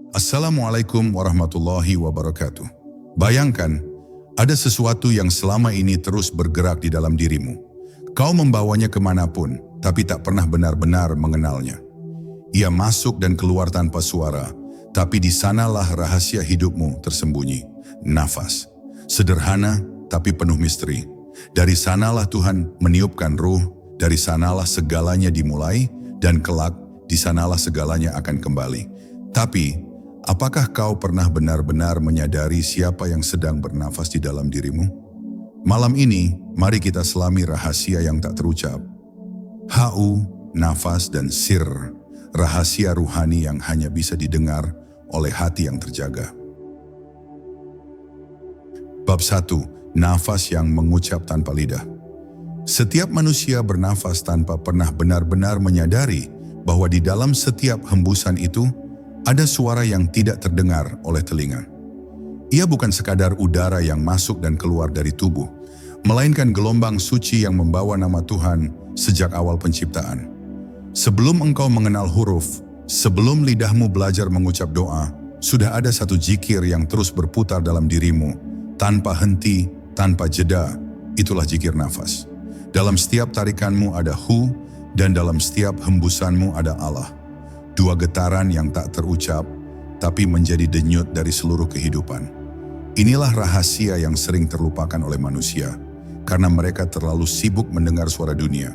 Assalamualaikum warahmatullahi wabarakatuh. Bayangkan, ada sesuatu yang selama ini terus bergerak di dalam dirimu. Kau membawanya kemanapun, tapi tak pernah benar-benar mengenalnya. Ia masuk dan keluar tanpa suara, tapi di sanalah rahasia hidupmu tersembunyi. Nafas. Sederhana, tapi penuh misteri. Dari sanalah Tuhan meniupkan ruh, dari sanalah segalanya dimulai, dan kelak di sanalah segalanya akan kembali. Tapi, apakah kau pernah benar-benar menyadari siapa yang sedang bernafas di dalam dirimu? Malam ini, mari kita selami rahasia yang tak terucap. Hu, nafas, dan sir, rahasia ruhani yang hanya bisa didengar oleh hati yang terjaga. Bab 1. Nafas yang mengucap tanpa lidah. Setiap manusia bernafas tanpa pernah benar-benar menyadari bahwa di dalam setiap hembusan itu ada suara yang tidak terdengar oleh telinga. Ia bukan sekadar udara yang masuk dan keluar dari tubuh, melainkan gelombang suci yang membawa nama Tuhan sejak awal penciptaan. Sebelum engkau mengenal huruf, sebelum lidahmu belajar mengucap doa, sudah ada satu zikir yang terus berputar dalam dirimu, tanpa henti, tanpa jeda. Itulah zikir nafas. Dalam setiap tarikanmu ada Hu, dan dalam setiap hembusanmu ada Allah. Dua getaran yang tak terucap, tapi menjadi denyut dari seluruh kehidupan. Inilah rahasia yang sering terlupakan oleh manusia, karena mereka terlalu sibuk mendengar suara dunia,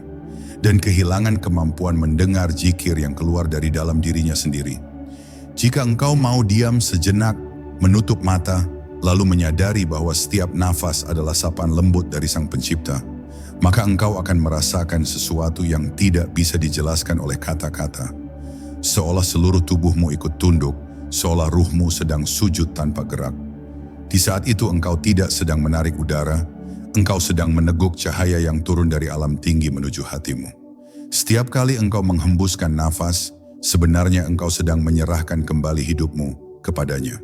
dan kehilangan kemampuan mendengar zikir yang keluar dari dalam dirinya sendiri. Jika engkau mau diam sejenak, menutup mata, lalu menyadari bahwa setiap nafas adalah sapaan lembut dari Sang Pencipta, maka engkau akan merasakan sesuatu yang tidak bisa dijelaskan oleh kata-kata. Seolah seluruh tubuhmu ikut tunduk, seolah ruhmu sedang sujud tanpa gerak. Di saat itu engkau tidak sedang menarik udara, engkau sedang meneguk cahaya yang turun dari alam tinggi menuju hatimu. Setiap kali engkau menghembuskan nafas, sebenarnya engkau sedang menyerahkan kembali hidupmu kepadanya.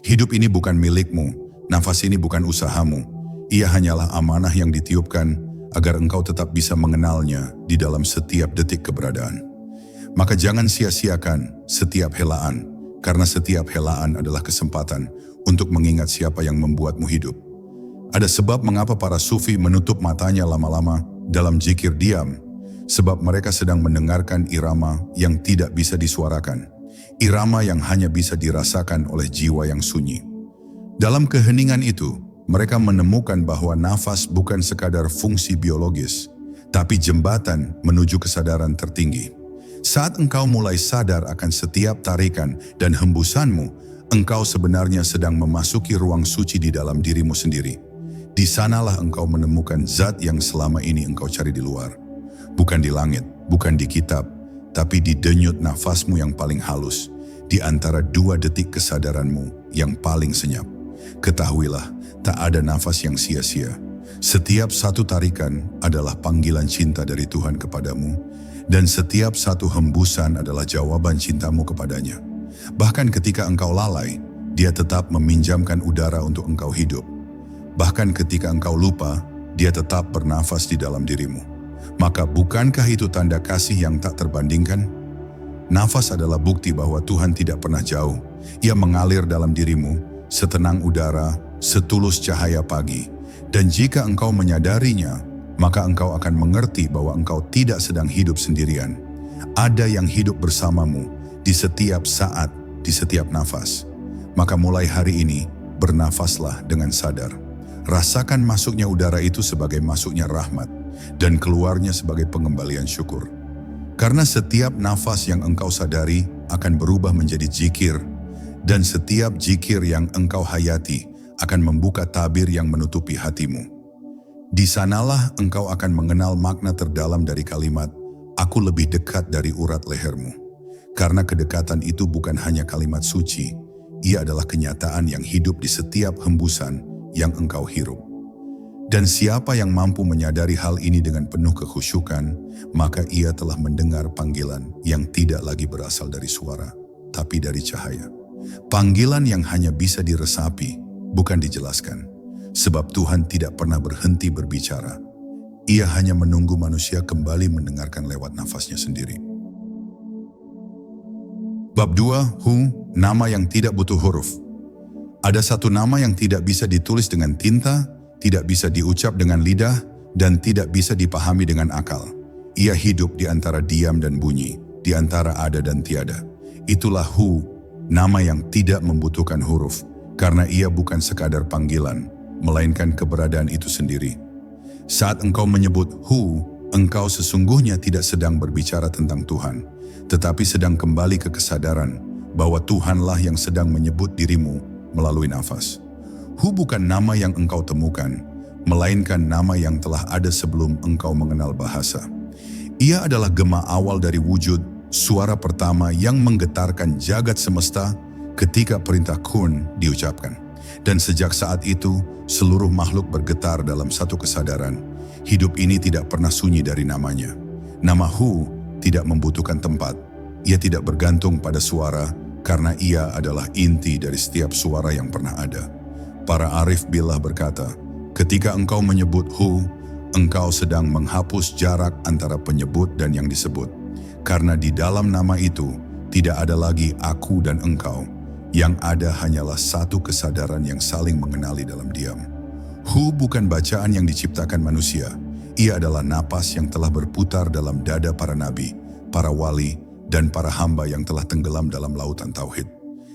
Hidup ini bukan milikmu, nafas ini bukan usahamu. Ia hanyalah amanah yang ditiupkan agar engkau tetap bisa mengenalnya di dalam setiap detik keberadaan. Maka jangan sia-siakan setiap helaan, karena setiap helaan adalah kesempatan untuk mengingat siapa yang membuatmu hidup. Ada sebab mengapa para sufi menutup matanya lama-lama dalam zikir diam, sebab mereka sedang mendengarkan irama yang tidak bisa disuarakan. Irama yang hanya bisa dirasakan oleh jiwa yang sunyi. Dalam keheningan itu, mereka menemukan bahwa nafas bukan sekadar fungsi biologis, tapi jembatan menuju kesadaran tertinggi. Saat engkau mulai sadar akan setiap tarikan dan hembusanmu, engkau sebenarnya sedang memasuki ruang suci di dalam dirimu sendiri. Di sanalah engkau menemukan zat yang selama ini engkau cari di luar. Bukan di langit, bukan di kitab, tapi di denyut nafasmu yang paling halus, di antara dua detik kesadaranmu yang paling senyap. Ketahuilah, tak ada nafas yang sia-sia. Setiap satu tarikan adalah panggilan cinta dari Tuhan kepadamu, dan setiap satu hembusan adalah jawaban cintamu kepadanya. Bahkan ketika engkau lalai, Dia tetap meminjamkan udara untuk engkau hidup. Bahkan ketika engkau lupa, Dia tetap bernafas di dalam dirimu. Maka bukankah itu tanda kasih yang tak terbandingkan? Nafas adalah bukti bahwa Tuhan tidak pernah jauh. Ia mengalir dalam dirimu, setenang udara, setulus cahaya pagi. Dan jika engkau menyadarinya, maka engkau akan mengerti bahwa engkau tidak sedang hidup sendirian. Ada yang hidup bersamamu di setiap saat, di setiap nafas. Maka mulai hari ini, bernafaslah dengan sadar. Rasakan masuknya udara itu sebagai masuknya rahmat, dan keluarnya sebagai pengembalian syukur. Karena setiap nafas yang engkau sadari akan berubah menjadi zikir, dan setiap zikir yang engkau hayati akan membuka tabir yang menutupi hatimu. Di sanalah engkau akan mengenal makna terdalam dari kalimat, "Aku lebih dekat dari urat lehermu." Karena kedekatan itu bukan hanya kalimat suci, ia adalah kenyataan yang hidup di setiap hembusan yang engkau hirup. Dan siapa yang mampu menyadari hal ini dengan penuh kekhusyukan, maka ia telah mendengar panggilan yang tidak lagi berasal dari suara, tapi dari cahaya. Panggilan yang hanya bisa diresapi, bukan dijelaskan. Sebab Tuhan tidak pernah berhenti berbicara. Ia hanya menunggu manusia kembali mendengarkan lewat nafasnya sendiri. Bab 2, Hu, nama yang tidak butuh huruf. Ada satu nama yang tidak bisa ditulis dengan tinta, tidak bisa diucap dengan lidah, dan tidak bisa dipahami dengan akal. Ia hidup di antara diam dan bunyi, di antara ada dan tiada. Itulah Hu, nama yang tidak membutuhkan huruf, karena ia bukan sekadar panggilan, melainkan keberadaan itu sendiri. Saat engkau menyebut Hu, engkau sesungguhnya tidak sedang berbicara tentang Tuhan, tetapi sedang kembali ke kesadaran bahwa Tuhanlah yang sedang menyebut dirimu melalui nafas. Hu bukan nama yang engkau temukan, melainkan nama yang telah ada sebelum engkau mengenal bahasa. Ia adalah gema awal dari wujud, suara pertama yang menggetarkan jagat semesta ketika perintah kun diucapkan. Dan sejak saat itu, seluruh makhluk bergetar dalam satu kesadaran. Hidup ini tidak pernah sunyi dari namanya. Nama Hu tidak membutuhkan tempat. Ia tidak bergantung pada suara, karena ia adalah inti dari setiap suara yang pernah ada. Para arif billah berkata, ketika engkau menyebut Hu, engkau sedang menghapus jarak antara penyebut dan yang disebut. Karena di dalam nama itu, tidak ada lagi aku dan engkau. Yang ada hanyalah satu kesadaran yang saling mengenali dalam diam. Hu bukan bacaan yang diciptakan manusia. Ia adalah napas yang telah berputar dalam dada para nabi, para wali, dan para hamba yang telah tenggelam dalam lautan tauhid.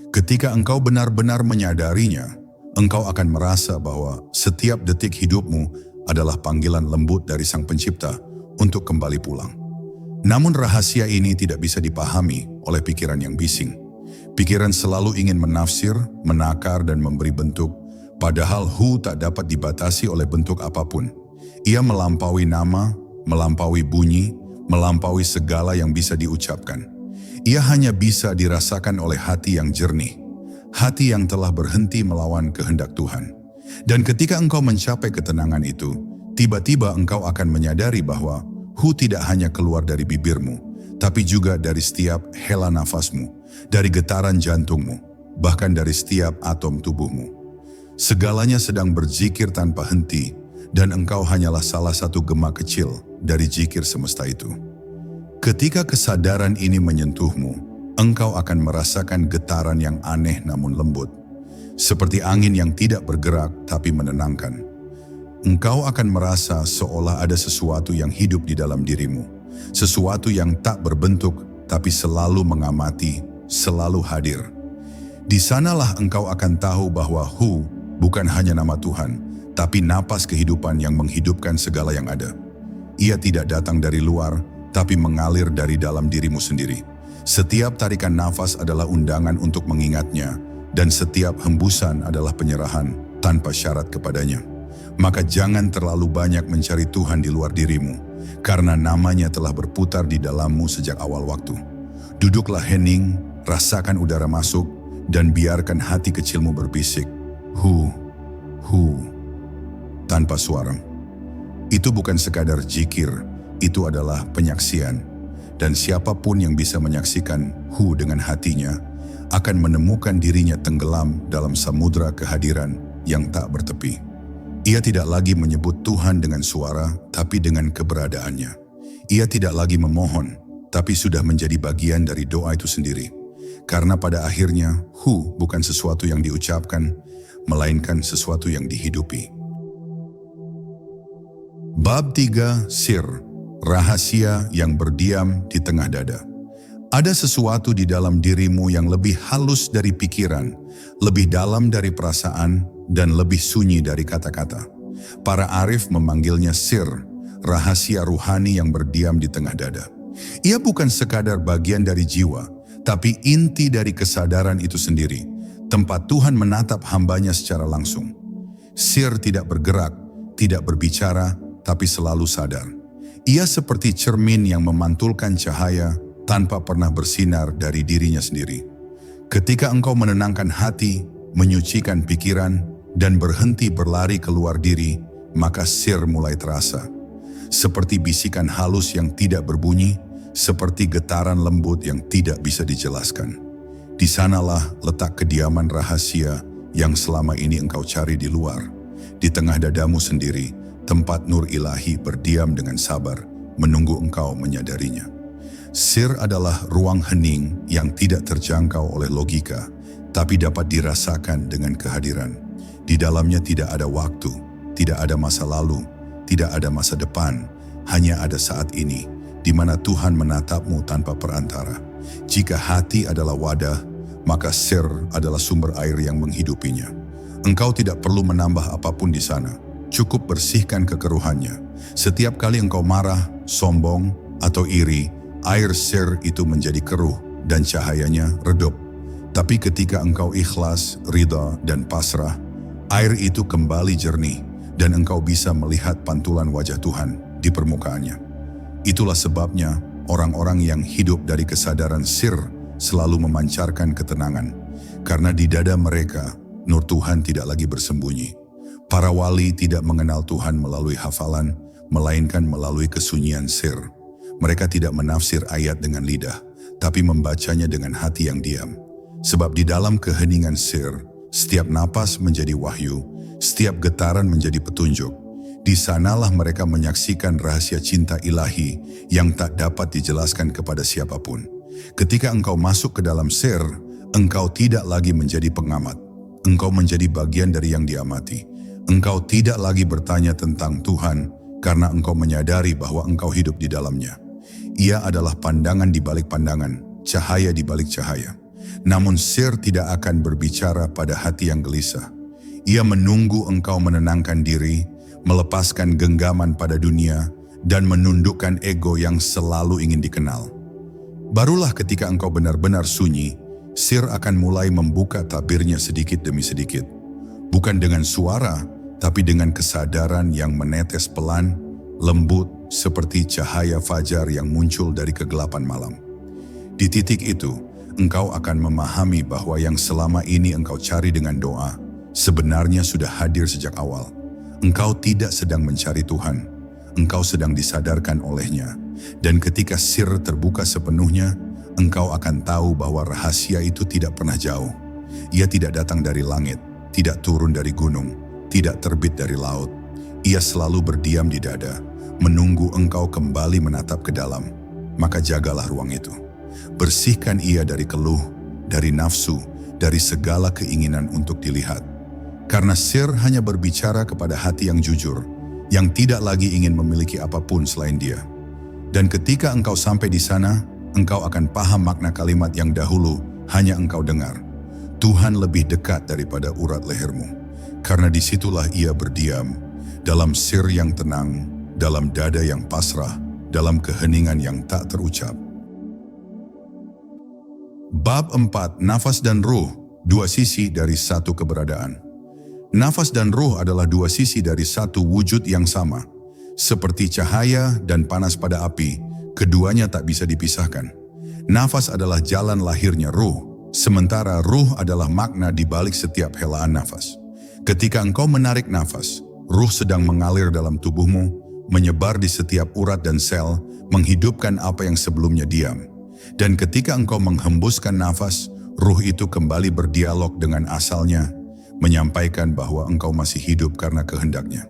Ketika engkau benar-benar menyadarinya, engkau akan merasa bahwa setiap detik hidupmu adalah panggilan lembut dari Sang Pencipta untuk kembali pulang. Namun rahasia ini tidak bisa dipahami oleh pikiran yang bising. Pikiran selalu ingin menafsir, menakar, dan memberi bentuk, padahal Hu tak dapat dibatasi oleh bentuk apapun. Ia melampaui nama, melampaui bunyi, melampaui segala yang bisa diucapkan. Ia hanya bisa dirasakan oleh hati yang jernih, hati yang telah berhenti melawan kehendak Tuhan. Dan ketika engkau mencapai ketenangan itu, tiba-tiba engkau akan menyadari bahwa Hu tidak hanya keluar dari bibirmu, tapi juga dari setiap hela nafasmu, dari getaran jantungmu, bahkan dari setiap atom tubuhmu. Segalanya sedang berzikir tanpa henti, dan engkau hanyalah salah satu gema kecil dari zikir semesta itu. Ketika kesadaran ini menyentuhmu, engkau akan merasakan getaran yang aneh namun lembut, seperti angin yang tidak bergerak tapi menenangkan. Engkau akan merasa seolah ada sesuatu yang hidup di dalam dirimu, sesuatu yang tak berbentuk tapi selalu mengamati, selalu hadir. Di sanalah engkau akan tahu bahwa Hu bukan hanya nama Tuhan, tapi napas kehidupan yang menghidupkan segala yang ada. Ia tidak datang dari luar, tapi mengalir dari dalam dirimu sendiri. Setiap tarikan nafas adalah undangan untuk mengingatnya, dan setiap hembusan adalah penyerahan tanpa syarat kepadanya. Maka jangan terlalu banyak mencari Tuhan di luar dirimu, karena namanya telah berputar di dalammu sejak awal waktu. Duduklah hening, rasakan udara masuk, dan biarkan hati kecilmu berbisik, Hu, Hu, tanpa suara. Itu bukan sekadar zikir, itu adalah penyaksian. Dan siapapun yang bisa menyaksikan Hu dengan hatinya, akan menemukan dirinya tenggelam dalam samudra kehadiran yang tak bertepi. Ia tidak lagi menyebut Tuhan dengan suara, tapi dengan keberadaannya. Ia tidak lagi memohon, tapi sudah menjadi bagian dari doa itu sendiri. Karena pada akhirnya, Hu bukan sesuatu yang diucapkan, melainkan sesuatu yang dihidupi. Bab 3, Sir, rahasia yang berdiam di tengah dada. Ada sesuatu di dalam dirimu yang lebih halus dari pikiran, lebih dalam dari perasaan, dan lebih sunyi dari kata-kata. Para arif memanggilnya sir, rahasia ruhani yang berdiam di tengah dada. Ia bukan sekadar bagian dari jiwa, tapi inti dari kesadaran itu sendiri, tempat Tuhan menatap hambanya secara langsung. Sir tidak bergerak, tidak berbicara, tapi selalu sadar. Ia seperti cermin yang memantulkan cahaya tanpa pernah bersinar dari dirinya sendiri. Ketika engkau menenangkan hati, menyucikan pikiran, dan berhenti berlari keluar diri, maka sir mulai terasa. Seperti bisikan halus yang tidak berbunyi, seperti getaran lembut yang tidak bisa dijelaskan. Di sanalah letak kediaman rahasia yang selama ini engkau cari di luar, di tengah dadamu sendiri, tempat nur ilahi berdiam dengan sabar, menunggu engkau menyadarinya. Sir adalah ruang hening yang tidak terjangkau oleh logika, tapi dapat dirasakan dengan kehadiran. Di dalamnya tidak ada waktu, tidak ada masa lalu, tidak ada masa depan, hanya ada saat ini, di mana Tuhan menatapmu tanpa perantara. Jika hati adalah wadah, maka sir adalah sumber air yang menghidupinya. Engkau tidak perlu menambah apapun di sana, cukup bersihkan kekeruhannya. Setiap kali engkau marah, sombong, atau iri, air sir itu menjadi keruh dan cahayanya redup. Tapi ketika engkau ikhlas, ridha, dan pasrah, air itu kembali jernih dan engkau bisa melihat pantulan wajah Tuhan di permukaannya. Itulah sebabnya orang-orang yang hidup dari kesadaran sir selalu memancarkan ketenangan, karena di dada mereka nur Tuhan tidak lagi bersembunyi. Para wali tidak mengenal Tuhan melalui hafalan, melainkan melalui kesunyian sir. Mereka tidak menafsir ayat dengan lidah, tapi membacanya dengan hati yang diam. Sebab di dalam keheningan sir, setiap napas menjadi wahyu, setiap getaran menjadi petunjuk. Di sanalah mereka menyaksikan rahasia cinta ilahi yang tak dapat dijelaskan kepada siapapun. Ketika engkau masuk ke dalam sir, engkau tidak lagi menjadi pengamat. Engkau menjadi bagian dari yang diamati. Engkau tidak lagi bertanya tentang Tuhan karena engkau menyadari bahwa engkau hidup di dalamnya. Ia adalah pandangan di balik pandangan, cahaya di balik cahaya. Namun sir tidak akan berbicara pada hati yang gelisah. Ia menunggu engkau menenangkan diri, melepaskan genggaman pada dunia, dan menundukkan ego yang selalu ingin dikenal. Barulah ketika engkau benar-benar sunyi, sir akan mulai membuka tabirnya sedikit demi sedikit. Bukan dengan suara, tapi dengan kesadaran yang menetes pelan, lembut, seperti cahaya fajar yang muncul dari kegelapan malam. Di titik itu, engkau akan memahami bahwa yang selama ini engkau cari dengan doa, sebenarnya sudah hadir sejak awal. Engkau tidak sedang mencari Tuhan, engkau sedang disadarkan olehnya. Dan ketika sir terbuka sepenuhnya, engkau akan tahu bahwa rahasia itu tidak pernah jauh. Ia tidak datang dari langit, tidak turun dari gunung, tidak terbit dari laut. Ia selalu berdiam di dada, menunggu engkau kembali menatap ke dalam. Maka jagalah ruang itu. Bersihkan ia dari keluh, dari nafsu, dari segala keinginan untuk dilihat. Karena sir hanya berbicara kepada hati yang jujur, yang tidak lagi ingin memiliki apapun selain dia. Dan ketika engkau sampai di sana, engkau akan paham makna kalimat yang dahulu hanya engkau dengar. Tuhan lebih dekat daripada urat lehermu. Karena disitulah ia berdiam, dalam sir yang tenang, dalam dada yang pasrah, dalam keheningan yang tak terucap. Bab 4, Nafas dan Ruh, dua sisi dari satu keberadaan. Nafas dan ruh adalah dua sisi dari satu wujud yang sama. Seperti cahaya dan panas pada api, keduanya tak bisa dipisahkan. Nafas adalah jalan lahirnya ruh, sementara ruh adalah makna di balik setiap helaan nafas. Ketika engkau menarik nafas, ruh sedang mengalir dalam tubuhmu, menyebar di setiap urat dan sel, menghidupkan apa yang sebelumnya diam. Dan ketika engkau menghembuskan nafas, ruh itu kembali berdialog dengan asalnya, menyampaikan bahwa engkau masih hidup karena kehendaknya.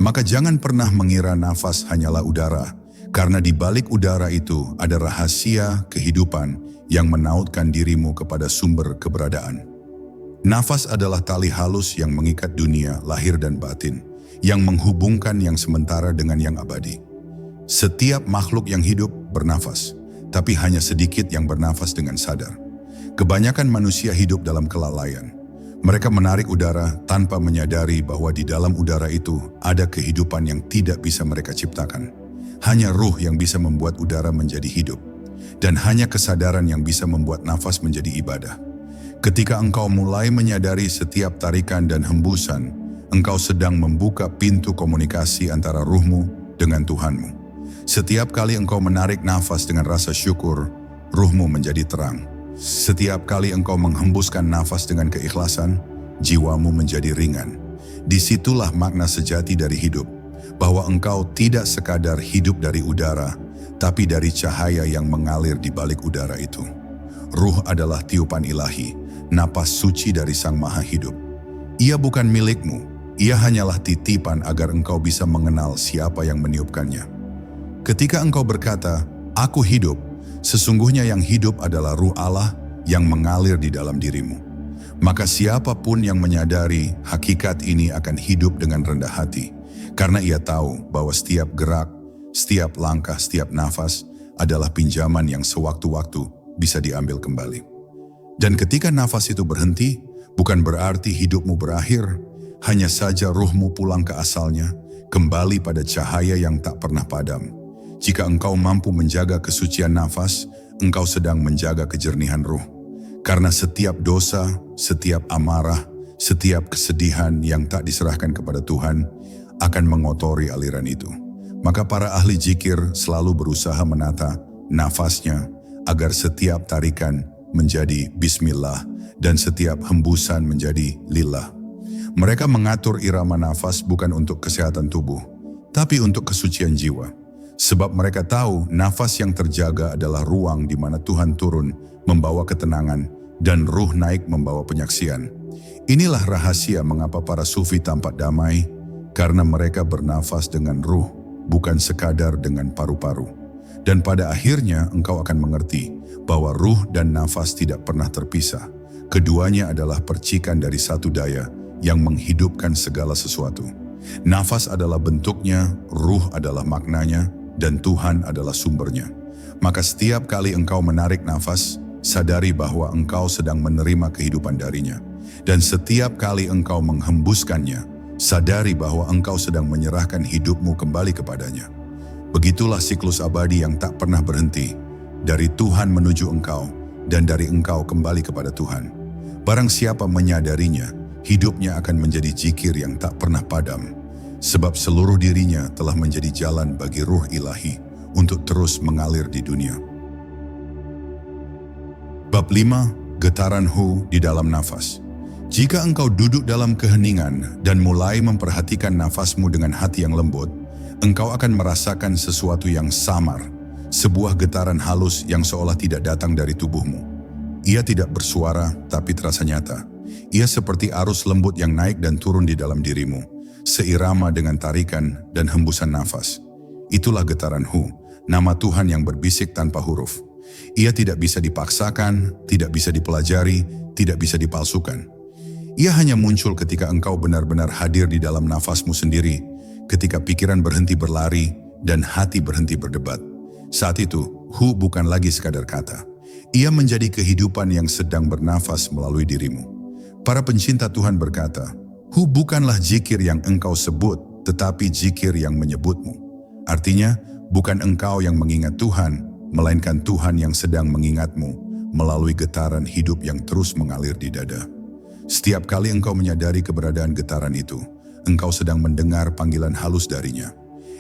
Maka jangan pernah mengira nafas hanyalah udara, karena di balik udara itu ada rahasia kehidupan yang menautkan dirimu kepada sumber keberadaan. Nafas adalah tali halus yang mengikat dunia, lahir dan batin, yang menghubungkan yang sementara dengan yang abadi. Setiap makhluk yang hidup bernafas, tapi hanya sedikit yang bernafas dengan sadar. Kebanyakan manusia hidup dalam kelalaian. Mereka menarik udara tanpa menyadari bahwa di dalam udara itu ada kehidupan yang tidak bisa mereka ciptakan. Hanya ruh yang bisa membuat udara menjadi hidup. Dan hanya kesadaran yang bisa membuat nafas menjadi ibadah. Ketika engkau mulai menyadari setiap tarikan dan hembusan, engkau sedang membuka pintu komunikasi antara ruhmu dengan Tuhanmu. Setiap kali engkau menarik nafas dengan rasa syukur, ruhmu menjadi terang. Setiap kali engkau menghembuskan nafas dengan keikhlasan, jiwamu menjadi ringan. Disitulah makna sejati dari hidup, bahwa engkau tidak sekadar hidup dari udara, tapi dari cahaya yang mengalir di balik udara itu. Ruh adalah tiupan ilahi, napas suci dari Sang Maha Hidup. Ia bukan milikmu, ia hanyalah titipan agar engkau bisa mengenal siapa yang meniupkannya. Ketika engkau berkata, "Aku hidup," Sesungguhnya yang hidup adalah Ruh Allah yang mengalir di dalam dirimu. Maka siapapun yang menyadari hakikat ini akan hidup dengan rendah hati, karena ia tahu bahwa setiap gerak, setiap langkah, setiap nafas adalah pinjaman yang sewaktu-waktu bisa diambil kembali. Dan ketika nafas itu berhenti, bukan berarti hidupmu berakhir, hanya saja ruhmu pulang ke asalnya, kembali pada cahaya yang tak pernah padam. Jika engkau mampu menjaga kesucian nafas, engkau sedang menjaga kejernihan ruh. Karena setiap dosa, setiap amarah, setiap kesedihan yang tak diserahkan kepada Tuhan akan mengotori aliran itu. Maka para ahli zikir selalu berusaha menata nafasnya agar setiap tarikan menjadi bismillah dan setiap hembusan menjadi lillah. Mereka mengatur irama nafas bukan untuk kesehatan tubuh, tapi untuk kesucian jiwa. Sebab mereka tahu nafas yang terjaga adalah ruang di mana Tuhan turun membawa ketenangan dan ruh naik membawa penyaksian. Inilah rahasia mengapa para sufi tampak damai, karena mereka bernafas dengan ruh, bukan sekadar dengan paru-paru. Dan pada akhirnya engkau akan mengerti bahwa ruh dan nafas tidak pernah terpisah. Keduanya adalah percikan dari satu daya yang menghidupkan segala sesuatu. Nafas adalah bentuknya, ruh adalah maknanya, dan Tuhan adalah sumbernya. Maka setiap kali engkau menarik nafas, sadari bahwa engkau sedang menerima kehidupan darinya. Dan setiap kali engkau menghembuskannya, sadari bahwa engkau sedang menyerahkan hidupmu kembali kepadanya. Begitulah siklus abadi yang tak pernah berhenti, dari Tuhan menuju engkau, dan dari engkau kembali kepada Tuhan. Barang siapa menyadarinya, hidupnya akan menjadi zikir yang tak pernah padam. Sebab seluruh dirinya telah menjadi jalan bagi ruh ilahi untuk terus mengalir di dunia. Bab 5. Getaran hu di dalam nafas. Jika engkau duduk dalam keheningan dan mulai memperhatikan nafasmu dengan hati yang lembut, engkau akan merasakan sesuatu yang samar, sebuah getaran halus yang seolah tidak datang dari tubuhmu. Ia tidak bersuara, tapi terasa nyata. Ia seperti arus lembut yang naik dan turun di dalam dirimu, seirama dengan tarikan dan hembusan nafas. Itulah getaran hu, nama Tuhan yang berbisik tanpa huruf. Ia tidak bisa dipaksakan, tidak bisa dipelajari, tidak bisa dipalsukan. Ia hanya muncul ketika engkau benar-benar hadir di dalam nafasmu sendiri, ketika pikiran berhenti berlari dan hati berhenti berdebat. Saat itu, hu bukan lagi sekadar kata. Ia menjadi kehidupan yang sedang bernafas melalui dirimu. Para pencinta Tuhan berkata, hu bukanlah zikir yang engkau sebut, tetapi zikir yang menyebutmu. Artinya, bukan engkau yang mengingat Tuhan, melainkan Tuhan yang sedang mengingatmu melalui getaran hidup yang terus mengalir di dada. Setiap kali engkau menyadari keberadaan getaran itu, engkau sedang mendengar panggilan halus darinya.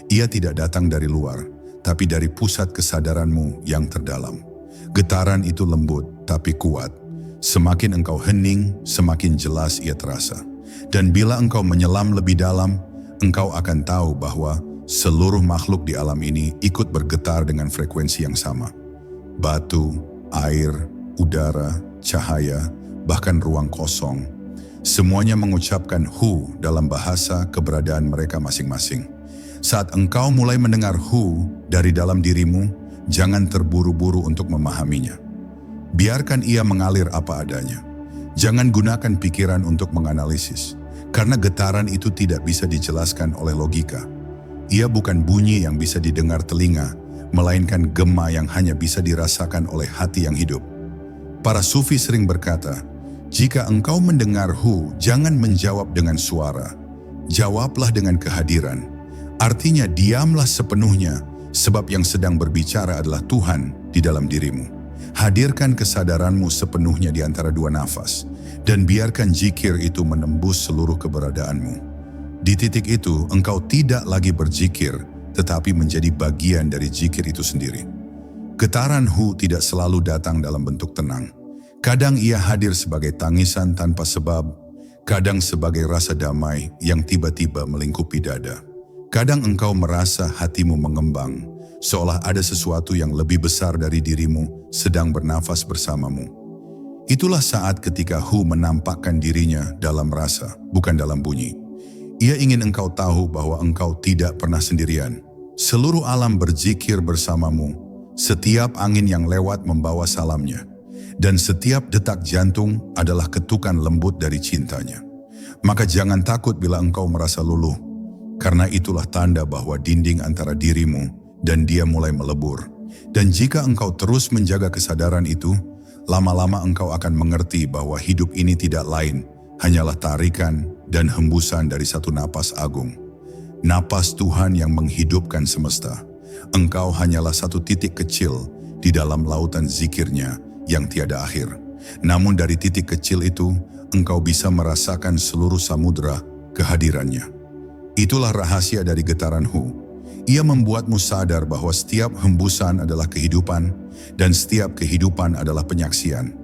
Ia tidak datang dari luar, tapi dari pusat kesadaranmu yang terdalam. Getaran itu lembut, tapi kuat. Semakin engkau hening, semakin jelas ia terasa. Dan bila engkau menyelam lebih dalam, engkau akan tahu bahwa seluruh makhluk di alam ini ikut bergetar dengan frekuensi yang sama. Batu, air, udara, cahaya, bahkan ruang kosong. Semuanya mengucapkan hu dalam bahasa keberadaan mereka masing-masing. Saat engkau mulai mendengar hu dari dalam dirimu, jangan terburu-buru untuk memahaminya. Biarkan ia mengalir apa adanya. Jangan gunakan pikiran untuk menganalisis, karena getaran itu tidak bisa dijelaskan oleh logika. Ia bukan bunyi yang bisa didengar telinga, melainkan gema yang hanya bisa dirasakan oleh hati yang hidup. Para sufi sering berkata, jika engkau mendengar hu, jangan menjawab dengan suara. Jawablah dengan kehadiran. Artinya diamlah sepenuhnya, sebab yang sedang berbicara adalah Tuhan di dalam dirimu. Hadirkan kesadaranmu sepenuhnya di antara dua nafas, dan biarkan zikir itu menembus seluruh keberadaanmu. Di titik itu, engkau tidak lagi berzikir, tetapi menjadi bagian dari zikir itu sendiri. Getaran hu tidak selalu datang dalam bentuk tenang. Kadang ia hadir sebagai tangisan tanpa sebab, kadang sebagai rasa damai yang tiba-tiba melingkupi dada. Kadang engkau merasa hatimu mengembang, seolah ada sesuatu yang lebih besar dari dirimu sedang bernafas bersamamu. Itulah saat ketika hu menampakkan dirinya dalam rasa, bukan dalam bunyi. Ia ingin engkau tahu bahwa engkau tidak pernah sendirian. Seluruh alam berzikir bersamamu, Setiap angin yang lewat membawa salamnya, dan setiap detak jantung adalah ketukan lembut dari cintanya. Maka jangan takut bila engkau merasa luluh, karena itulah tanda bahwa dinding antara dirimu dan dia mulai melebur. Dan jika engkau terus menjaga kesadaran itu, lama-lama engkau akan mengerti bahwa hidup ini tidak lain, hanyalah tarikan dan hembusan dari satu napas agung. Napas Tuhan yang menghidupkan semesta. Engkau hanyalah satu titik kecil di dalam lautan zikirnya yang tiada akhir. Namun dari titik kecil itu, engkau bisa merasakan seluruh samudera kehadirannya. Itulah rahasia dari getaran Hu. Ia membuatmu sadar bahwa setiap hembusan adalah kehidupan dan setiap kehidupan adalah penyaksian.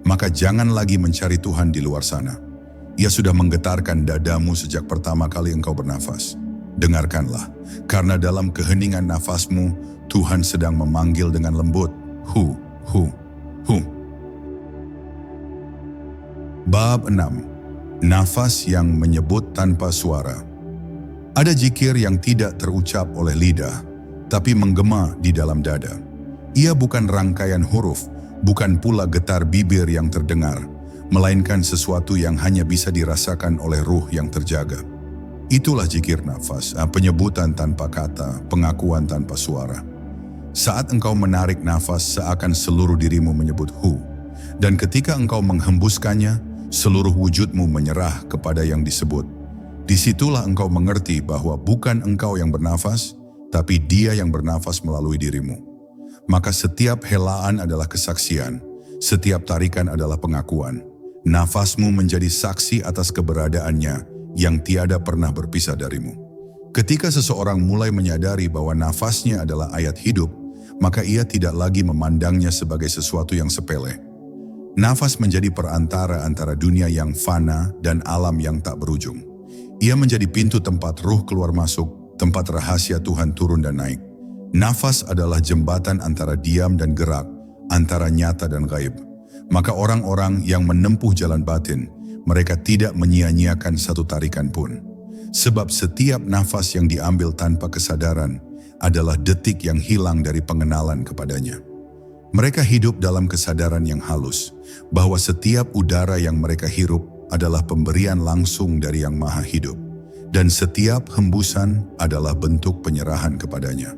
Maka jangan lagi mencari Tuhan di luar sana. Ia sudah menggetarkan dadamu sejak pertama kali engkau bernafas. Dengarkanlah, karena dalam keheningan nafasmu, Tuhan sedang memanggil dengan lembut, Hu, Hu, Hu. Bab 6. Nafas yang menyebut tanpa suara. Ada zikir yang tidak terucap oleh lidah, tapi menggema di dalam dada. Ia bukan rangkaian huruf, bukan pula getar bibir yang terdengar, melainkan sesuatu yang hanya bisa dirasakan oleh ruh yang terjaga. Itulah zikir nafas, penyebutan tanpa kata, pengakuan tanpa suara. Saat engkau menarik nafas, seakan seluruh dirimu menyebut Hu. Dan ketika engkau menghembuskannya, seluruh wujudmu menyerah kepada yang disebut. Disitulah engkau mengerti bahwa bukan engkau yang bernafas, tapi Dia yang bernafas melalui dirimu. Maka setiap helaan adalah kesaksian, setiap tarikan adalah pengakuan. Nafasmu menjadi saksi atas keberadaannya yang tiada pernah berpisah darimu. Ketika seseorang mulai menyadari bahwa nafasnya adalah ayat hidup, maka ia tidak lagi memandangnya sebagai sesuatu yang sepele. Nafas menjadi perantara antara dunia yang fana dan alam yang tak berujung. Ia menjadi pintu tempat ruh keluar masuk, tempat rahasia Tuhan turun dan naik. Nafas adalah jembatan antara diam dan gerak, antara nyata dan gaib. Maka orang-orang yang menempuh jalan batin, mereka tidak menyia-nyiakan satu tarikan pun. Sebab setiap nafas yang diambil tanpa kesadaran adalah detik yang hilang dari pengenalan kepadanya. Mereka hidup dalam kesadaran yang halus, bahwa setiap udara yang mereka hirup adalah pemberian langsung dari Yang Maha Hidup, dan setiap hembusan adalah bentuk penyerahan kepadanya.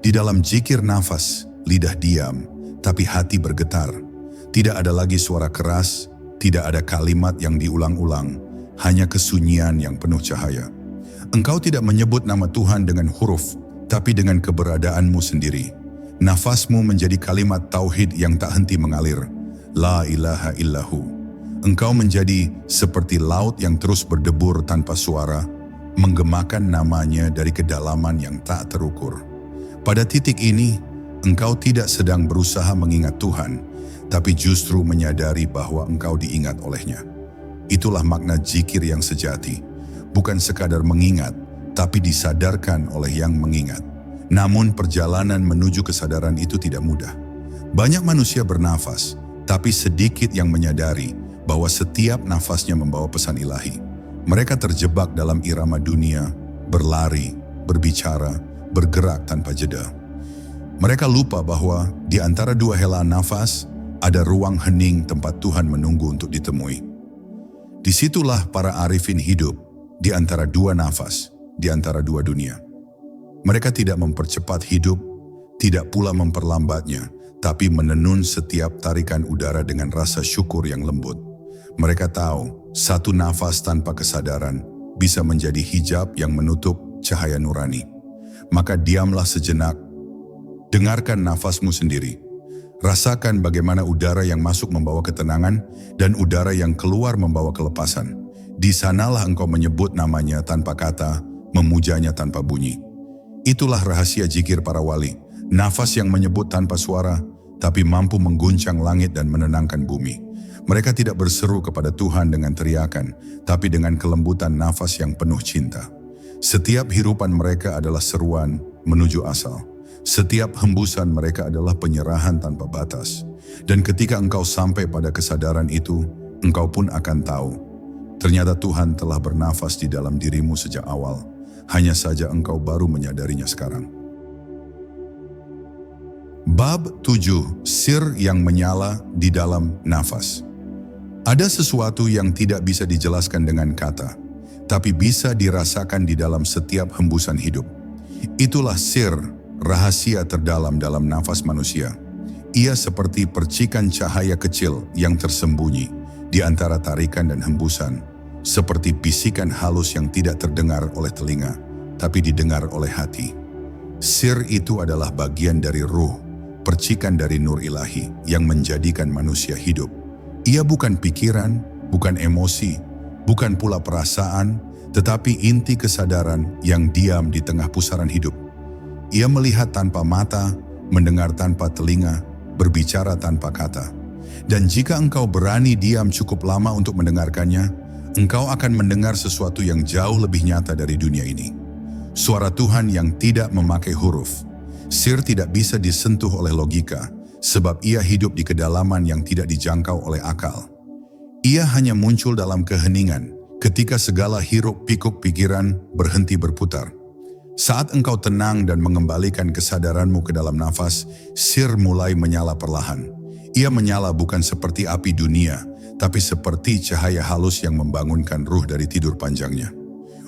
Di dalam zikir nafas, lidah diam, tapi hati bergetar. Tidak ada lagi suara keras, tidak ada kalimat yang diulang-ulang, hanya kesunyian yang penuh cahaya. Engkau tidak menyebut nama Tuhan dengan huruf, tapi dengan keberadaanmu sendiri. Nafasmu menjadi kalimat tauhid yang tak henti mengalir. La ilaha illahu. Engkau menjadi seperti laut yang terus berdebur tanpa suara, menggemakan namanya dari kedalaman yang tak terukur. Pada titik ini, engkau tidak sedang berusaha mengingat Tuhan, tapi justru menyadari bahwa engkau diingat olehnya. Itulah makna zikir yang sejati, bukan sekadar mengingat, tapi disadarkan oleh yang mengingat. Namun perjalanan menuju kesadaran itu tidak mudah. Banyak manusia bernafas, tapi sedikit yang menyadari bahwa setiap nafasnya membawa pesan ilahi. Mereka terjebak dalam irama dunia, berlari, berbicara, bergerak tanpa jeda. Mereka lupa bahwa di antara dua helaan nafas, ada ruang hening tempat Tuhan menunggu untuk ditemui. Disitulah para arifin hidup, di antara dua nafas, di antara dua dunia. Mereka tidak mempercepat hidup, tidak pula memperlambatnya, tapi menenun setiap tarikan udara dengan rasa syukur yang lembut. Mereka tahu, satu nafas tanpa kesadaran bisa menjadi hijab yang menutup cahaya nurani. Maka diamlah sejenak, dengarkan nafasmu sendiri. Rasakan bagaimana udara yang masuk membawa ketenangan dan udara yang keluar membawa kelepasan. Di sanalah engkau menyebut namanya tanpa kata, memujanya tanpa bunyi. Itulah rahasia zikir para wali, nafas yang menyebut tanpa suara, tapi mampu mengguncang langit dan menenangkan bumi. Mereka tidak berseru kepada Tuhan dengan teriakan, tapi dengan kelembutan nafas yang penuh cinta. Setiap hirupan mereka adalah seruan menuju asal. Setiap hembusan mereka adalah penyerahan tanpa batas. Dan ketika engkau sampai pada kesadaran itu, engkau pun akan tahu, ternyata Tuhan telah bernafas di dalam dirimu sejak awal. Hanya saja engkau baru menyadarinya sekarang. Bab 7. Sir yang menyala di dalam nafas. Ada sesuatu yang tidak bisa dijelaskan dengan kata, tapi bisa dirasakan di dalam setiap hembusan hidup. Itulah sir, rahasia terdalam dalam nafas manusia. Ia seperti percikan cahaya kecil yang tersembunyi di antara tarikan dan hembusan, seperti bisikan halus yang tidak terdengar oleh telinga, tapi didengar oleh hati. Sir itu adalah bagian dari ruh, percikan dari nur ilahi yang menjadikan manusia hidup. Ia bukan pikiran, bukan emosi, bukan pula perasaan, tetapi inti kesadaran yang diam di tengah pusaran hidup. Ia melihat tanpa mata, mendengar tanpa telinga, berbicara tanpa kata. Dan jika engkau berani diam cukup lama untuk mendengarkannya, engkau akan mendengar sesuatu yang jauh lebih nyata dari dunia ini. Suara Tuhan yang tidak memakai huruf. Sir tidak bisa disentuh oleh logika, sebab ia hidup di kedalaman yang tidak dijangkau oleh akal. Ia hanya muncul dalam keheningan, ketika segala hiruk-pikuk pikiran berhenti berputar. Saat engkau tenang dan mengembalikan kesadaranmu ke dalam nafas, sir mulai menyala perlahan. Ia menyala bukan seperti api dunia, tapi seperti cahaya halus yang membangunkan ruh dari tidur panjangnya.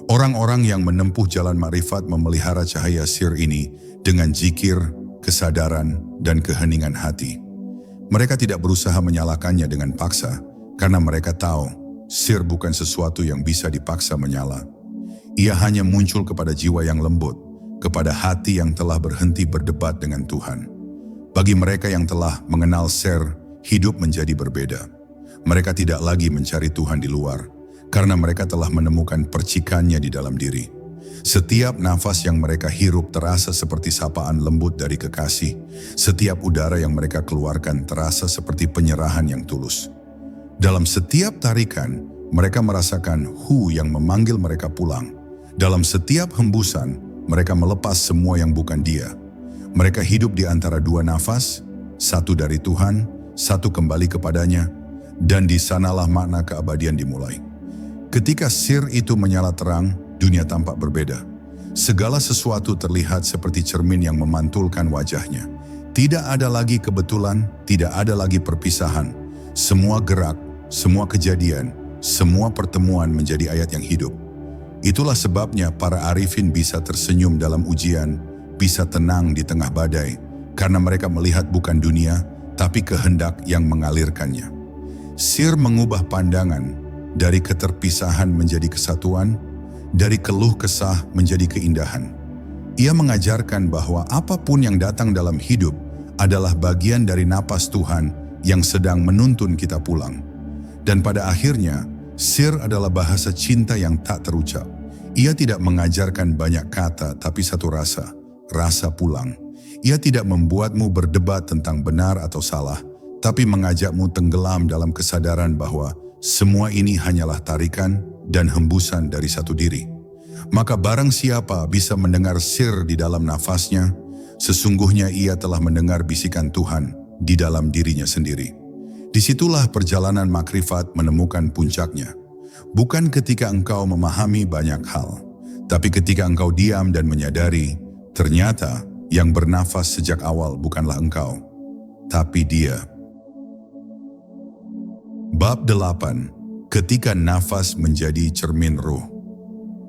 Orang-orang yang menempuh jalan makrifat memelihara cahaya sir ini dengan zikir, kesadaran, dan keheningan hati. Mereka tidak berusaha menyalakannya dengan paksa, karena mereka tahu sir bukan sesuatu yang bisa dipaksa menyala. Ia hanya muncul kepada jiwa yang lembut, kepada hati yang telah berhenti berdebat dengan Tuhan. Bagi mereka yang telah mengenal sir, hidup menjadi berbeda. Mereka tidak lagi mencari Tuhan di luar, karena mereka telah menemukan percikannya di dalam diri. Setiap nafas yang mereka hirup terasa seperti sapaan lembut dari kekasih. Setiap udara yang mereka keluarkan terasa seperti penyerahan yang tulus. Dalam setiap tarikan, mereka merasakan yang memanggil mereka pulang. Dalam setiap hembusan, mereka melepas semua yang bukan dia. Mereka hidup di antara dua nafas, satu dari Tuhan, satu kembali kepadanya, dan di sanalah makna keabadian dimulai. Ketika sir itu menyala terang, dunia tampak berbeda. Segala sesuatu terlihat seperti cermin yang memantulkan wajahnya. Tidak ada lagi kebetulan, tidak ada lagi perpisahan. Semua gerak, semua kejadian, semua pertemuan menjadi ayat yang hidup. Itulah sebabnya para arifin bisa tersenyum dalam ujian, bisa tenang di tengah badai, karena mereka melihat bukan dunia, tapi kehendak yang mengalirkannya. Sir mengubah pandangan dari keterpisahan menjadi kesatuan, dari keluh kesah menjadi keindahan. Ia mengajarkan bahwa apapun yang datang dalam hidup adalah bagian dari napas Tuhan yang sedang menuntun kita pulang. Dan pada akhirnya, sir adalah bahasa cinta yang tak terucap. Ia tidak mengajarkan banyak kata, tapi satu rasa, rasa pulang. Ia tidak membuatmu berdebat tentang benar atau salah, tapi mengajakmu tenggelam dalam kesadaran bahwa semua ini hanyalah tarikan dan hembusan dari satu diri. Maka barang siapa bisa mendengar sir di dalam nafasnya, sesungguhnya ia telah mendengar bisikan Tuhan di dalam dirinya sendiri. Disitulah perjalanan makrifat menemukan puncaknya. Bukan ketika engkau memahami banyak hal, tapi ketika engkau diam dan menyadari, ternyata yang bernafas sejak awal bukanlah engkau, tapi Dia. Bab 8. Ketika nafas menjadi cermin ruh.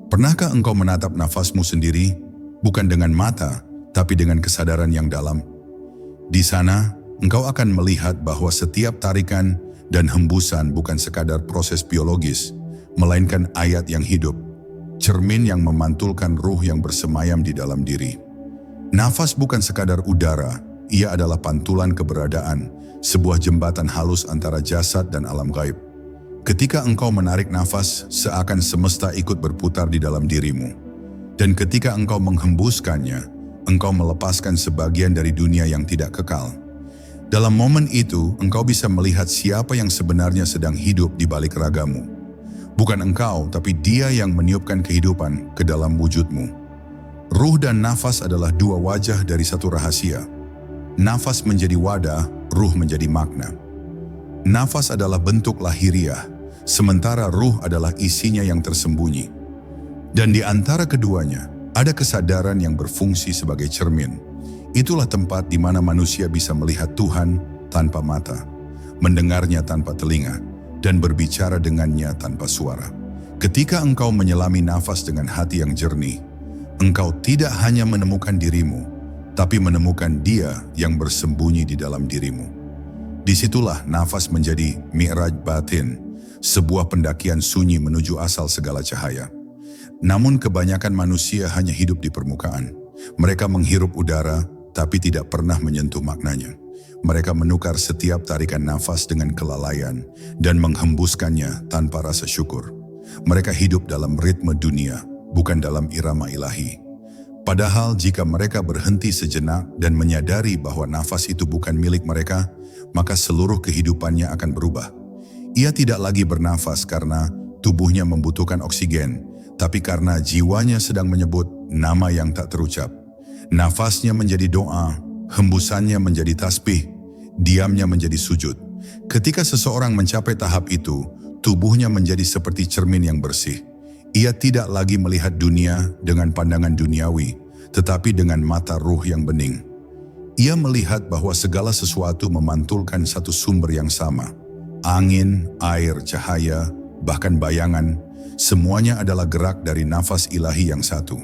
Pernahkah engkau menatap nafasmu sendiri, bukan dengan mata, tapi dengan kesadaran yang dalam? Di sana, engkau akan melihat bahwa setiap tarikan dan hembusan bukan sekadar proses biologis, melainkan ayat yang hidup, cermin yang memantulkan ruh yang bersemayam di dalam diri. Nafas bukan sekadar udara, ia adalah pantulan keberadaan, sebuah jembatan halus antara jasad dan alam gaib. Ketika engkau menarik nafas, seakan semesta ikut berputar di dalam dirimu. Dan ketika engkau menghembuskannya, engkau melepaskan sebagian dari dunia yang tidak kekal. Dalam momen itu, engkau bisa melihat siapa yang sebenarnya sedang hidup di balik ragamu. Bukan engkau, tapi Dia yang meniupkan kehidupan ke dalam wujudmu. Ruh dan nafas adalah dua wajah dari satu rahasia. Nafas menjadi wadah, ruh menjadi makna. Nafas adalah bentuk lahiriah, sementara ruh adalah isinya yang tersembunyi. Dan di antara keduanya, ada kesadaran yang berfungsi sebagai cermin. Itulah tempat di mana manusia bisa melihat Tuhan tanpa mata, mendengarnya tanpa telinga, dan berbicara dengannya tanpa suara. Ketika engkau menyelami nafas dengan hati yang jernih, engkau tidak hanya menemukan dirimu, tapi menemukan Dia yang bersembunyi di dalam dirimu. Disitulah nafas menjadi mi'raj batin, sebuah pendakian sunyi menuju asal segala cahaya. Namun kebanyakan manusia hanya hidup di permukaan. Mereka menghirup udara, tapi tidak pernah menyentuh maknanya. Mereka menukar setiap tarikan nafas dengan kelalaian dan menghembuskannya tanpa rasa syukur. Mereka hidup dalam ritme dunia, bukan dalam irama ilahi. Padahal jika mereka berhenti sejenak dan menyadari bahwa nafas itu bukan milik mereka, maka seluruh kehidupannya akan berubah. Ia tidak lagi bernafas karena tubuhnya membutuhkan oksigen, tapi karena jiwanya sedang menyebut nama yang tak terucap. Nafasnya menjadi doa, hembusannya menjadi tasbih, diamnya menjadi sujud. Ketika seseorang mencapai tahap itu, tubuhnya menjadi seperti cermin yang bersih. Ia tidak lagi melihat dunia dengan pandangan duniawi, tetapi dengan mata ruh yang bening. Ia melihat bahwa segala sesuatu memantulkan satu sumber yang sama. Angin, air, cahaya, bahkan bayangan, semuanya adalah gerak dari nafas ilahi yang satu.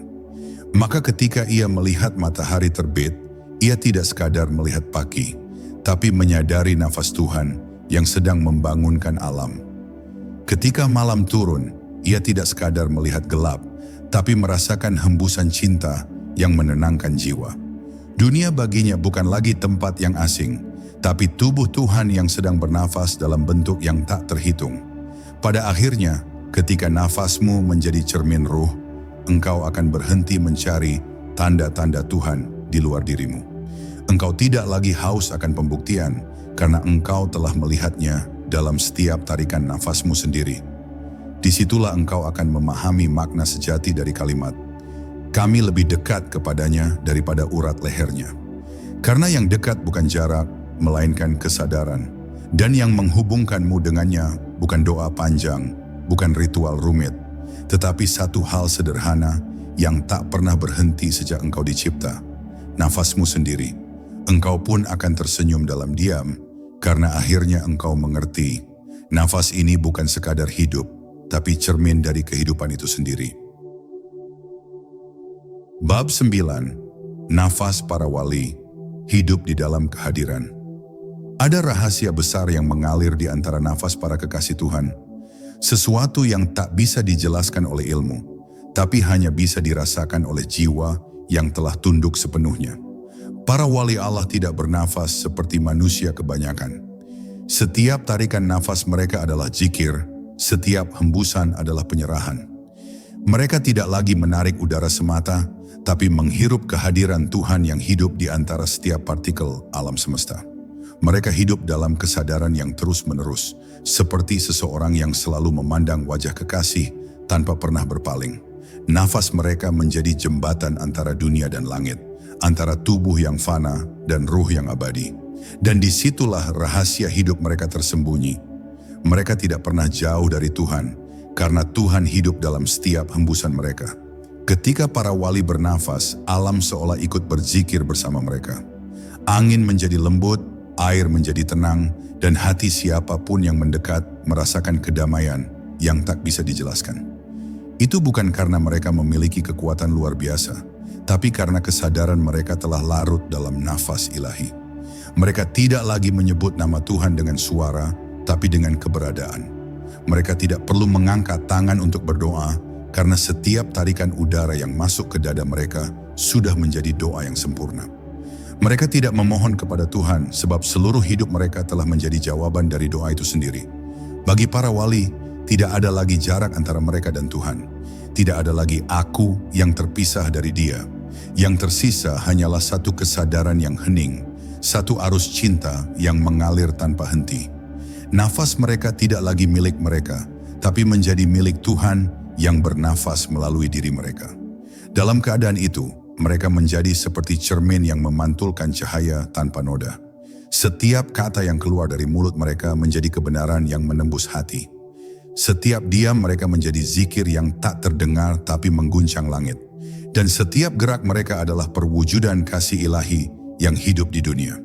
Maka ketika ia melihat matahari terbit, ia tidak sekadar melihat pagi, tapi menyadari nafas Tuhan yang sedang membangunkan alam. Ketika malam turun, ia tidak sekadar melihat gelap, tapi merasakan hembusan cinta yang menenangkan jiwa. Dunia baginya bukan lagi tempat yang asing, tapi tubuh Tuhan yang sedang bernafas dalam bentuk yang tak terhitung. Pada akhirnya, ketika nafasmu menjadi cermin ruh, engkau akan berhenti mencari tanda-tanda Tuhan di luar dirimu. Engkau tidak lagi haus akan pembuktian, karena engkau telah melihatnya dalam setiap tarikan nafasmu sendiri. Disitulah engkau akan memahami makna sejati dari kalimat, "Kami lebih dekat kepadanya daripada urat lehernya." Karena yang dekat bukan jarak, melainkan kesadaran. Dan yang menghubungkanmu dengannya bukan doa panjang, bukan ritual rumit, tetapi satu hal sederhana yang tak pernah berhenti sejak engkau dicipta, nafasmu sendiri. Engkau pun akan tersenyum dalam diam, karena akhirnya engkau mengerti, nafas ini bukan sekadar hidup, tapi cermin dari kehidupan itu sendiri. Bab 9. Nafas para wali, hidup di dalam kehadiran. Ada rahasia besar yang mengalir di antara nafas para kekasih Tuhan. Sesuatu yang tak bisa dijelaskan oleh ilmu, tapi hanya bisa dirasakan oleh jiwa yang telah tunduk sepenuhnya. Para wali Allah tidak bernafas seperti manusia kebanyakan. Setiap tarikan nafas mereka adalah zikir, setiap hembusan adalah penyerahan. Mereka tidak lagi menarik udara semata, tapi menghirup kehadiran Tuhan yang hidup di antara setiap partikel alam semesta. Mereka hidup dalam kesadaran yang terus-menerus, seperti seseorang yang selalu memandang wajah kekasih tanpa pernah berpaling. Nafas mereka menjadi jembatan antara dunia dan langit, antara tubuh yang fana dan ruh yang abadi. Dan disitulah rahasia hidup mereka tersembunyi. Mereka tidak pernah jauh dari Tuhan, karena Tuhan hidup dalam setiap hembusan mereka. Ketika para wali bernafas, alam seolah ikut berzikir bersama mereka. Angin menjadi lembut, air menjadi tenang, dan hati siapapun yang mendekat merasakan kedamaian yang tak bisa dijelaskan. Itu bukan karena mereka memiliki kekuatan luar biasa, tapi karena kesadaran mereka telah larut dalam nafas ilahi. Mereka tidak lagi menyebut nama Tuhan dengan suara, tapi dengan keberadaan. Mereka tidak perlu mengangkat tangan untuk berdoa, karena setiap tarikan udara yang masuk ke dada mereka sudah menjadi doa yang sempurna. Mereka tidak memohon kepada Tuhan sebab seluruh hidup mereka telah menjadi jawaban dari doa itu sendiri. Bagi para wali, tidak ada lagi jarak antara mereka dan Tuhan. Tidak ada lagi aku yang terpisah dari Dia. Yang tersisa hanyalah satu kesadaran yang hening, satu arus cinta yang mengalir tanpa henti. Nafas mereka tidak lagi milik mereka, tapi menjadi milik Tuhan yang bernafas melalui diri mereka. Dalam keadaan itu, mereka menjadi seperti cermin yang memantulkan cahaya tanpa noda. Setiap kata yang keluar dari mulut mereka menjadi kebenaran yang menembus hati. Setiap diam mereka menjadi zikir yang tak terdengar tapi mengguncang langit. Dan setiap gerak mereka adalah perwujudan kasih ilahi yang hidup di dunia.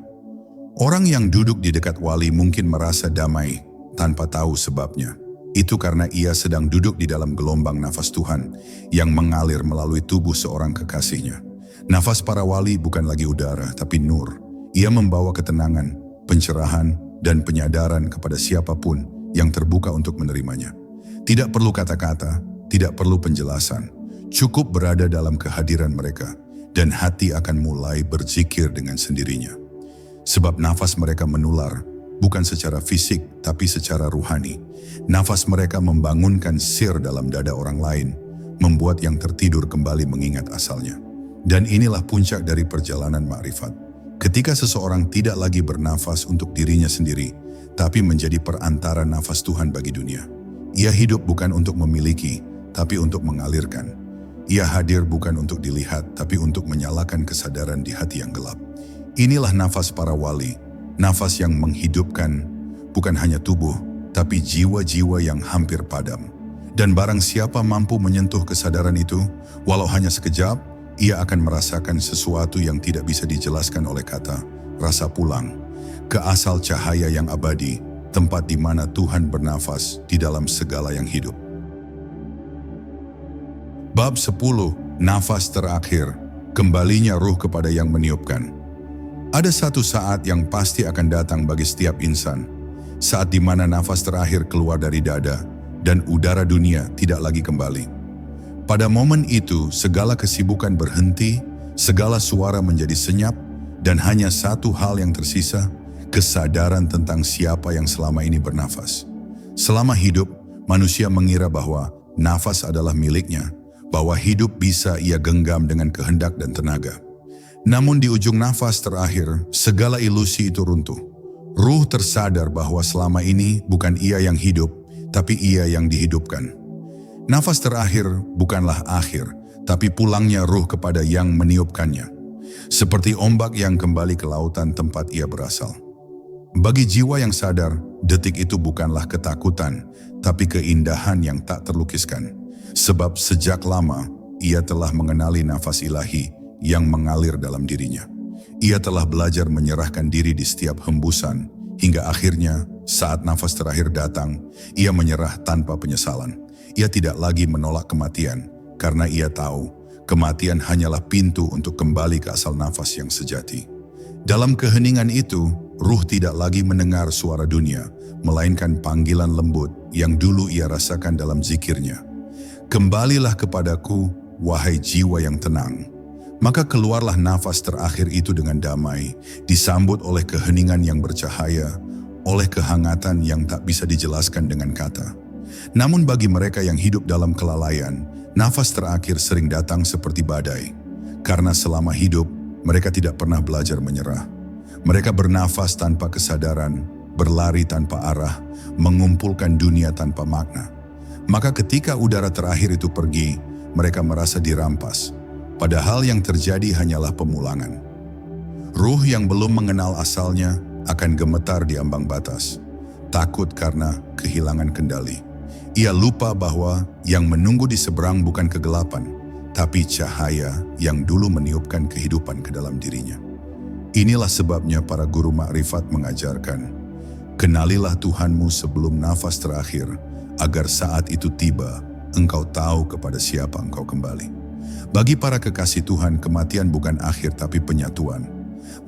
Orang yang duduk di dekat wali mungkin merasa damai tanpa tahu sebabnya. Itu karena ia sedang duduk di dalam gelombang nafas Tuhan yang mengalir melalui tubuh seorang kekasihnya. Nafas para wali bukan lagi udara, tapi nur. Ia membawa ketenangan, pencerahan, dan penyadaran kepada siapapun yang terbuka untuk menerimanya. Tidak perlu kata-kata, tidak perlu penjelasan. Cukup berada dalam kehadiran mereka, dan hati akan mulai berzikir dengan sendirinya. Sebab nafas mereka menular, bukan secara fisik, tapi secara ruhani. Nafas mereka membangunkan sir dalam dada orang lain, membuat yang tertidur kembali mengingat asalnya. Dan inilah puncak dari perjalanan makrifat. Ketika seseorang tidak lagi bernafas untuk dirinya sendiri, tapi menjadi perantara nafas Tuhan bagi dunia. Ia hidup bukan untuk memiliki, tapi untuk mengalirkan. Ia hadir bukan untuk dilihat, tapi untuk menyalakan kesadaran di hati yang gelap. Inilah nafas para wali, nafas yang menghidupkan bukan hanya tubuh, tapi jiwa-jiwa yang hampir padam. Dan barang siapa mampu menyentuh kesadaran itu, walau hanya sekejap, ia akan merasakan sesuatu yang tidak bisa dijelaskan oleh kata, rasa pulang, ke asal cahaya yang abadi, tempat di mana Tuhan bernafas di dalam segala yang hidup. Bab 10, nafas terakhir, kembalinya ruh kepada yang meniupkan. Ada satu saat yang pasti akan datang bagi setiap insan, saat di mana nafas terakhir keluar dari dada dan udara dunia tidak lagi kembali. Pada momen itu, segala kesibukan berhenti, segala suara menjadi senyap, dan hanya satu hal yang tersisa, kesadaran tentang siapa yang selama ini bernafas. Selama hidup, manusia mengira bahwa nafas adalah miliknya, bahwa hidup bisa ia genggam dengan kehendak dan tenaga. Namun di ujung nafas terakhir, segala ilusi itu runtuh. Ruh tersadar bahwa selama ini bukan ia yang hidup, tapi ia yang dihidupkan. Nafas terakhir bukanlah akhir, tapi pulangnya ruh kepada yang meniupkannya. Seperti ombak yang kembali ke lautan tempat ia berasal. Bagi jiwa yang sadar, detik itu bukanlah ketakutan, tapi keindahan yang tak terlukiskan. Sebab sejak lama, ia telah mengenali nafas ilahi yang mengalir dalam dirinya. Ia telah belajar menyerahkan diri di setiap hembusan, hingga akhirnya saat nafas terakhir datang, ia menyerah tanpa penyesalan. Ia tidak lagi menolak kematian, karena ia tahu kematian hanyalah pintu untuk kembali ke asal nafas yang sejati. Dalam keheningan itu, ruh tidak lagi mendengar suara dunia, melainkan panggilan lembut yang dulu ia rasakan dalam zikirnya. Kembalilah kepadaku, wahai jiwa yang tenang. Maka keluarlah nafas terakhir itu dengan damai, disambut oleh keheningan yang bercahaya, oleh kehangatan yang tak bisa dijelaskan dengan kata. Namun bagi mereka yang hidup dalam kelalaian, nafas terakhir sering datang seperti badai. Karena selama hidup, mereka tidak pernah belajar menyerah. Mereka bernafas tanpa kesadaran, berlari tanpa arah, mengumpulkan dunia tanpa makna. Maka ketika udara terakhir itu pergi, mereka merasa dirampas. Padahal yang terjadi hanyalah pemulangan. Ruh yang belum mengenal asalnya akan gemetar di ambang batas. Takut karena kehilangan kendali. Ia lupa bahwa yang menunggu di seberang bukan kegelapan, tapi cahaya yang dulu meniupkan kehidupan ke dalam dirinya. Inilah sebabnya para guru makrifat mengajarkan, kenalilah Tuhanmu sebelum nafas terakhir, agar saat itu tiba, engkau tahu kepada siapa engkau kembali. Bagi para kekasih Tuhan, kematian bukan akhir tapi penyatuan.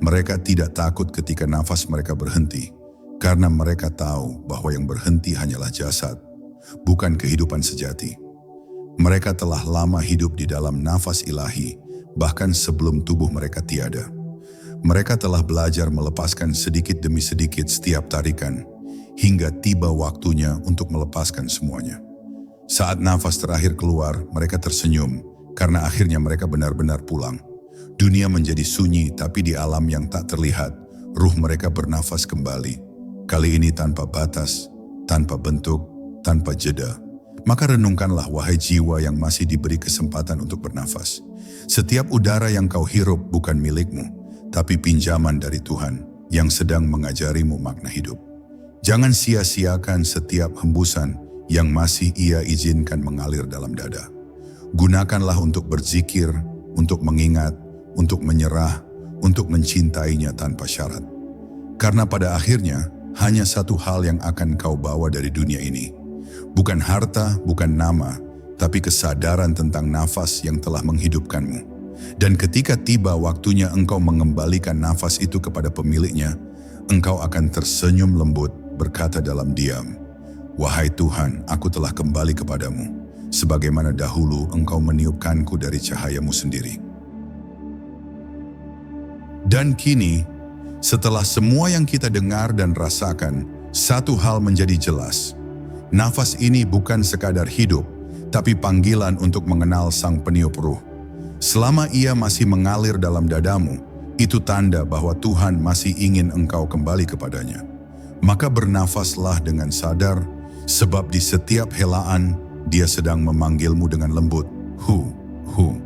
Mereka tidak takut ketika nafas mereka berhenti, karena mereka tahu bahwa yang berhenti hanyalah jasad, bukan kehidupan sejati. Mereka telah lama hidup di dalam nafas ilahi, bahkan sebelum tubuh mereka tiada. Mereka telah belajar melepaskan sedikit demi sedikit setiap tarikan, hingga tiba waktunya untuk melepaskan semuanya. Saat nafas terakhir keluar, mereka tersenyum, karena akhirnya mereka benar-benar pulang. Dunia menjadi sunyi, tapi di alam yang tak terlihat, ruh mereka bernafas kembali. Kali ini tanpa batas, tanpa bentuk, tanpa jeda. Maka renungkanlah wahai jiwa yang masih diberi kesempatan untuk bernafas. Setiap udara yang kau hirup bukan milikmu, tapi pinjaman dari Tuhan yang sedang mengajarimu makna hidup. Jangan sia-siakan setiap hembusan yang masih Ia izinkan mengalir dalam dada. Gunakanlah untuk berzikir, untuk mengingat, untuk menyerah, untuk mencintainya tanpa syarat. Karena pada akhirnya, hanya satu hal yang akan kau bawa dari dunia ini. Bukan harta, bukan nama, tapi kesadaran tentang nafas yang telah menghidupkanmu. Dan ketika tiba waktunya engkau mengembalikan nafas itu kepada pemiliknya, engkau akan tersenyum lembut berkata dalam diam, "Wahai Tuhan, aku telah kembali kepadamu, sebagaimana dahulu engkau meniupkanku dari cahayamu sendiri." Dan kini, setelah semua yang kita dengar dan rasakan, satu hal menjadi jelas. Nafas ini bukan sekadar hidup, tapi panggilan untuk mengenal Sang Peniup Ruh. Selama ia masih mengalir dalam dadamu, itu tanda bahwa Tuhan masih ingin engkau kembali kepadanya. Maka bernafaslah dengan sadar, sebab di setiap helaan, Dia sedang memanggilmu dengan lembut. Hu, hu.